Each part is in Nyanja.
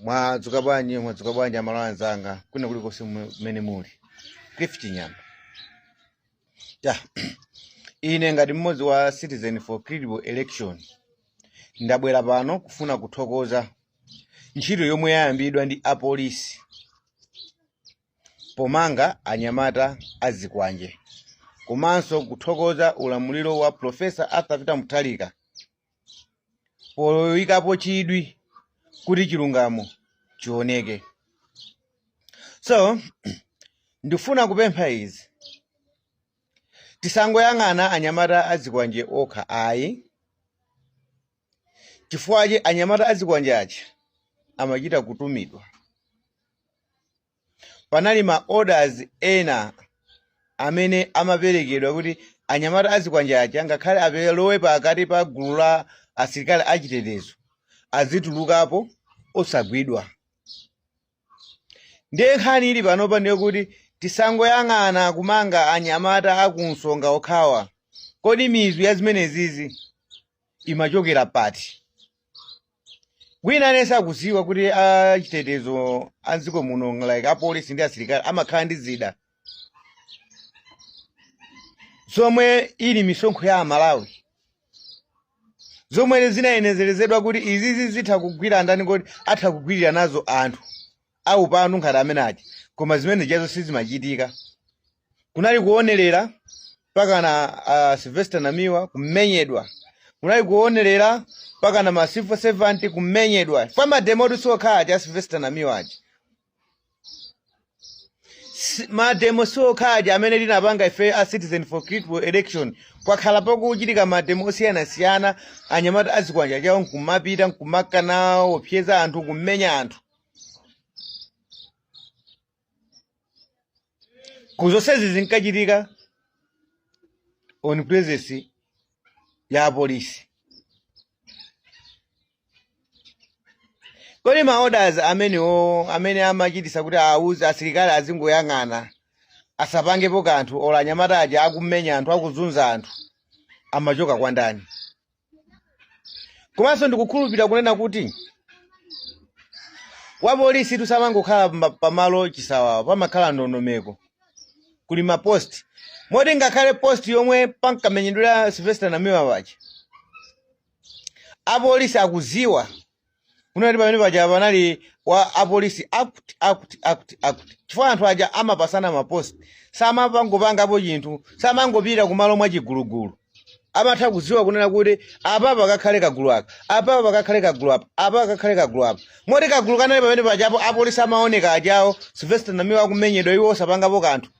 Mwadzuka bwanji amalo anzanga kwina kulikonse mmene muli. Cliff Chinyamba. Ine ngati mmodzi wa Citizen for Credible Election ndabwera pano kufuna kuthokoza ntchito yomwe yayambidwa ndi apolisi pomanga anyamata azikwanje, komanso kuthokoza ulamuliro wa Profesa Arthur Peter Mutharika poyikapo chidwi kuti chilungamo chioneke. So ndifuna kupempha izi, tisangoyang'ana anyamata azikwanje okha ayi, chifukwa anyamata azikwanje aja amachita kutumidwa. Panali ma orders ena amene amaperekedwa kuti anyamata azikwanje aja ngakhale apelowe pakati pa gulu la asilikali achitetezo azitulukapo osagwidwa. Ndiye nkhani ili panopa ndiye kuti tisangoyang'ana kumanga anyamata akunsonga okhawa, kodi mizu ya zimenezizi imachokera pati? Wina nesa kuziwa kuti achitetezo anziko muno like apolisi ndi asilikali amakhala ndi zida zomwe ili misonkho ya Malawi, zomwe zinayenezerezedwa kuti izizi zitha kugwira ndani, kodi atha kugwirira nazo anthu au panu ngati amenaji, koma zimene jazo sizimachitika. Kunali kuonerera paka na Sylvester Namiwa kumenyedwa, kunali kuonerera paka na ma civil servant kumenyedwa fama demo sokha ja Sylvester Namiwa aja. Ma demo sokha ja amene linapanga ife a Citizen for Credible Election kwakhala pakuchitika ma demo siyana anyamata azikwanja chawo nkumapita nkumakana opyeza anthu kumenya anthu. Kuzosezi zinkachitika on presence ya polisi. Kodi ma orders amene amachitisa kuti auze asilikali azingoyang'ana asapangepo kanthu ola anyamata aja akumenya anthu akuzunza anthu amachoka kwa ndani? Komanso ndikukhulupirira kunena kuti wa polisi tusamangokhala pamalo chisawawa, pamakhala ndondomeko. Kuli ma post moti ngakhale post yomwe pankamenyedwera Sylvester Namiwa paja apolisi akuziwa kunati pamene paja panali wa apolisi act. Chifukwa anthu aja amapasana ma post, samapangopangapo chinthu, samangopita kumalo mwa chigulugulu. Amatha kuziwa kunena kuti apa pakakhale kagulu aka, apa pakakhale kagulu apa, apa pakakhale kagulu apa. Moti kagulu kanali pamene pajapo apolisi amaoneka ajawo Sylvester Namiwa akumenyedwa iwo osapangapo kanthu.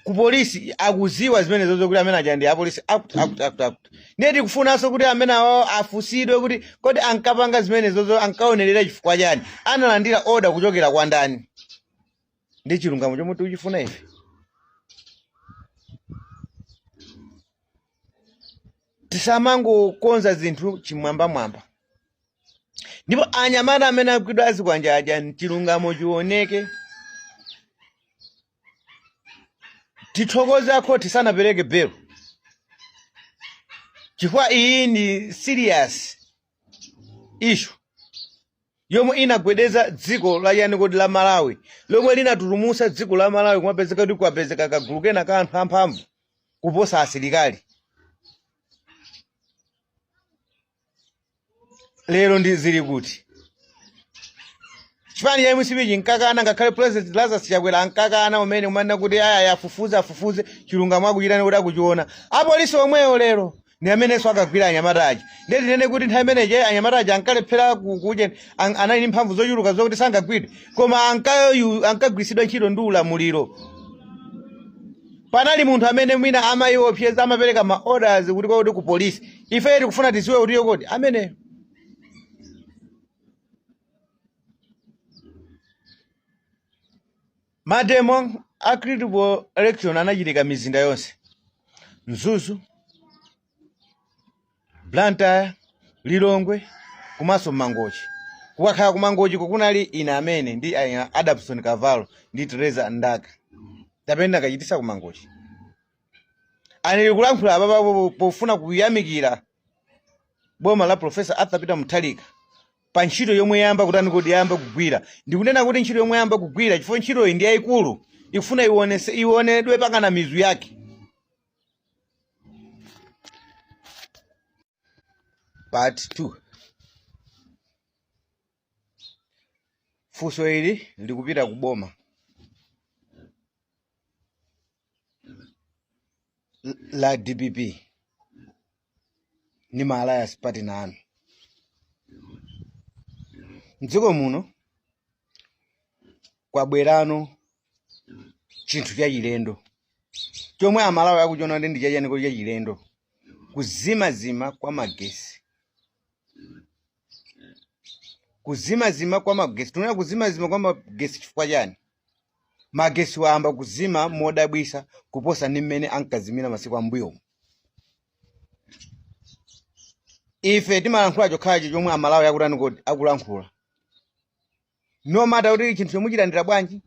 Ku polisi akuziwa zimene zozo kuti amene aja ndi apolisi act. Ndeti kufunanso kuti amene awo afusidwe kuti kodi ankapanga zimene zozo ankaonerera chifukwa chani, analandira order kuchokera kwa ndani. Ndi chilungamo chomwe tichifuna ife. Tisamangokonza zinthu chimwambamwamba. Ndipo anyamata amene agwidwa azikwanja aja chilungamo chioneke. Tithokoza khoti sanapereke bail, chifukwa iyi ni serious issue yomwe inagwedeza dziko la yani kodi la Malawi, lomwe linatulumusa dziko la Malawi kumapezeka kuti kwapezeka kagulu kena ka anthu amphamvu kuposa asilikali. Lero ndi zili kuti chifani ya MCB nkakana, ngakhale President Lazarus Chakwera nkakana umene umana kuti aya afufuze chilungamo akuchitani kuti akuchiona. Apolisi omweyo lero ndi amenenso akagwira anyamata aja. Ndeti nene kuti nthawi imeneyi anyamata aja ankalephera kuja, anali ndi mphamvu zochuluka zokuti sangagwidwe, koma ankagwiritsidwa ntchito ndi ulamuliro. Panali munthu amene mwina amayiopseza amapereka ma orders kuti kodi ku polisi. Ife tikufuna tiziwe kuti kodi amene mademo a Credible Election anachitika mizinda yonse: Mzuzu, Blantyre, Lilongwe, komanso Mangochi. Kukakhala ku Mangochi kunali ina amene ndi Adamson Kavalo ndi Teresa Ndaka. Tapenda kachitisa ku Mangochi. Anili kulankhula pofuna kuyamikira boma la Professor Arthur Peter Mutharika pa ntchito yomwe yamba kutani kuti yamba kugwira. Ndikunena kuti ntchito yomwe yamba kugwira chifukwa ntchito iyi ndi yayikulu, ifuna ionedwe pakana mizu yake. Part 2. Funso ili likupita kuboma la DPP ni Alliance Party nanu. Mdziko muno kwabwerano chinthu cha chilendo chomwe amalawi akuchiona ndi chachani kuti cha chilendo, kuzimazima kwa magesi. Kuzimazima kwa magesi, tunena kuzimazima kwa magesi chifukwa chani? Magesi waamba kuzima modabwisa kuposa ndi mmene ankazimira masiku ambuyo. Ife timalankhula chokhachi chomwe amalawi akutani kuti akulankhula. No matter kuti chinthu chomwe chilandira bwanji,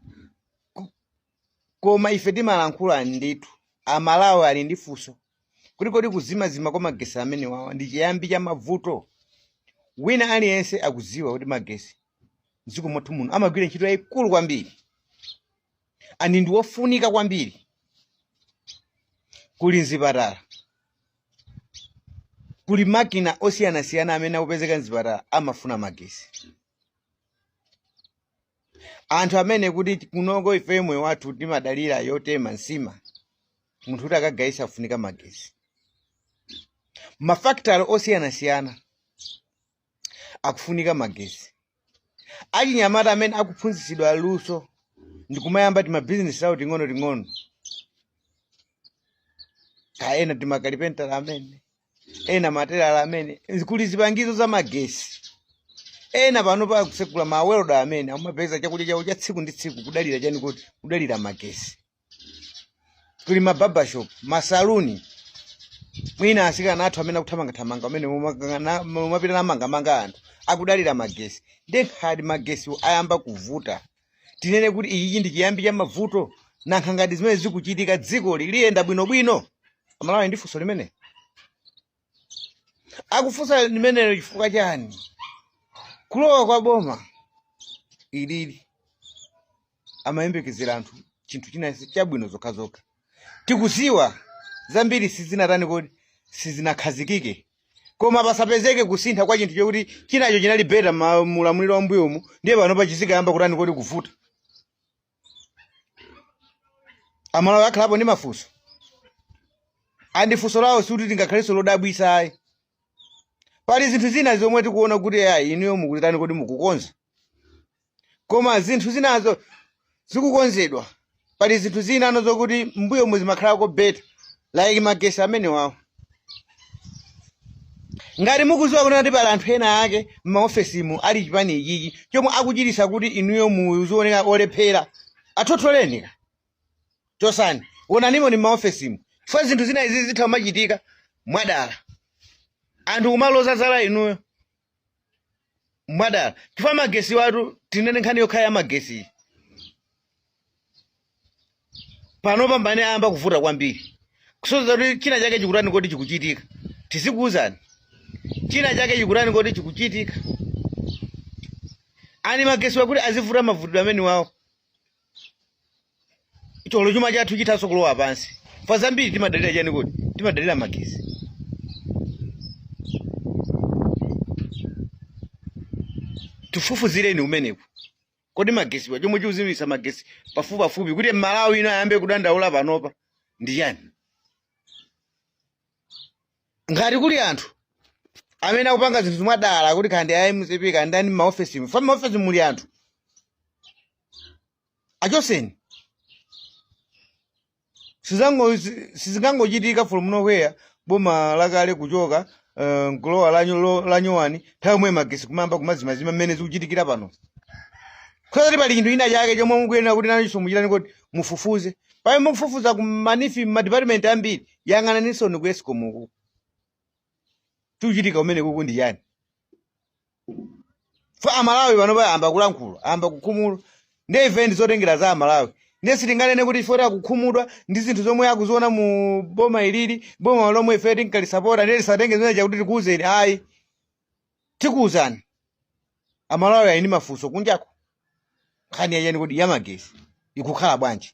koma ife timalankhula ndithu. Amalawi ali ndi funso kuti kodi kuzimazima kwa magesi amene wawa ndi chiyambi cha mavuto. Wina aliyense akuziwa kuti magesi mdziko mwathu muno amagwira ntchito yayikulu kwambiri, ani ndi wofunika kwambiri. Kuli mzipatala, kuli makina osiyanasiyana amene akupezeka mzipatala amafuna magesi. Anthu amene kuti kunoko ife moyo wathu timadalira yotema nsima, munthu kuti akagaisa afunika magesi. Mafactory osiyanasiyana akufunika magesi. Achinyamata amene akuphunzitsidwa luso ndikumayamba ti business awo ting'ono. Ena timakalipentala amene, ena material amene, kuli zipangizo za magesi. Ena pano pa kusekula mawelda amene amapeza chakudya chawo cha tsiku ndi tsiku kudalira chani kuti kudalira magesi. Kuli mababa shop, masaluni, mwina asikana athu amene akuthamanga amene mumapita namanga anthu akudalira magesi. Ndekhadi magesi ayamba kuvuta, tinene kuti ichi ndi chiyambi cha mavuto, nankha ngati zimene zikuchitika dziko liyenda bwinobwino. Amalawi ndi funso limene akufunsa limenelo chifukwa chani? Kulowa kwa boma ilili amayembekezera anthu chinthu china chabwino zokhazokha. Tikuziwa zambiri sizinatani kodi sizinakhazikike, koma pasapezeke kusintha kwa chinthu chokuti chinacho chinali beta mulamuliro wambuyomu, ndiye pano pachizikayamba kutani kodi kuvuta. Amalawi akhalapo ndi mafunso. Andi funso lawo sikuti tingakhaleso lodabwisa ayi. Pali zinthu zina zomwe tikuona kuti ayi inuyo mukutani kodi mukukonza, koma zinthu zinazo zikukonzedwa. Pali zinthu zina nazo kuti mbuyo muzimakhalako beta, like magesi amene wawo. Ngati mukuziwa kuti ndi pali anthu ena ake m'maofesimu ali chipani ichichi chomwe akuchitisa kuti inuyo muzioneka olephera, athotholenika chosani wonanimo ni m'maofesimu. Fwa zinthu zina izi zitha machitika mwadala, anthu kumaloza zala inuyo mwadala. Chifukwa magesi watu tinene nkhani yokhaya magesi pano pambane amba kuvuta kwambiri, kusoza kuti china chake chikutani kodi chikuchitika. Tizikuuzani china chake chikutani kodi chikuchitika. Ani magesi wakuti azivuta mavutidwe amene wawo, cholo chuma chathu chithaso kulowa pansi. Fa zambiri timadalira chani kodi? Timadalira magesi. Tifufuzireni umeneku kodi magesi wa chomwe chiuzimisa magesi pafupi kuti Malawi ino ayambe kudandaula panopa ndi chani? Ngati kuli anthu amene akupanga zinthu mwadala kuti kandi ayi muzipika ndani m'maofesimu, fa m'maofesimu muli anthu achoseni. Sizingangochitika from nowhere boma lakale kuchoka nkulowa la nyowani nthawi mwe magesi kumamba kumazimazima mmene zikuchitikira pano. Khoti pali chinthu china chake chomwe mukuyenera kuti nacho muchitani kodi mufufuze. Pamene mukufufuza kumanifi m'madepartment ambiri, yang'ananinso ku Escom uku tuchitika umene kuku ndi chani. Fa Amalawi pano amba kulankhula, amba kukhumula ndi event zotengera za Amalawi. Nesi tinganene kuti ifo akukhumudwa ndi zinthu zomwe akuziona mu boma ilili, boma lomwe ife tinkalisapota ndi lisatenge zimene chakuti tikuuzeni ayi tikuwuzani amalawi ali ndi mafunso kunjako nkhani yachani kuti yamagesi ikukhala bwanji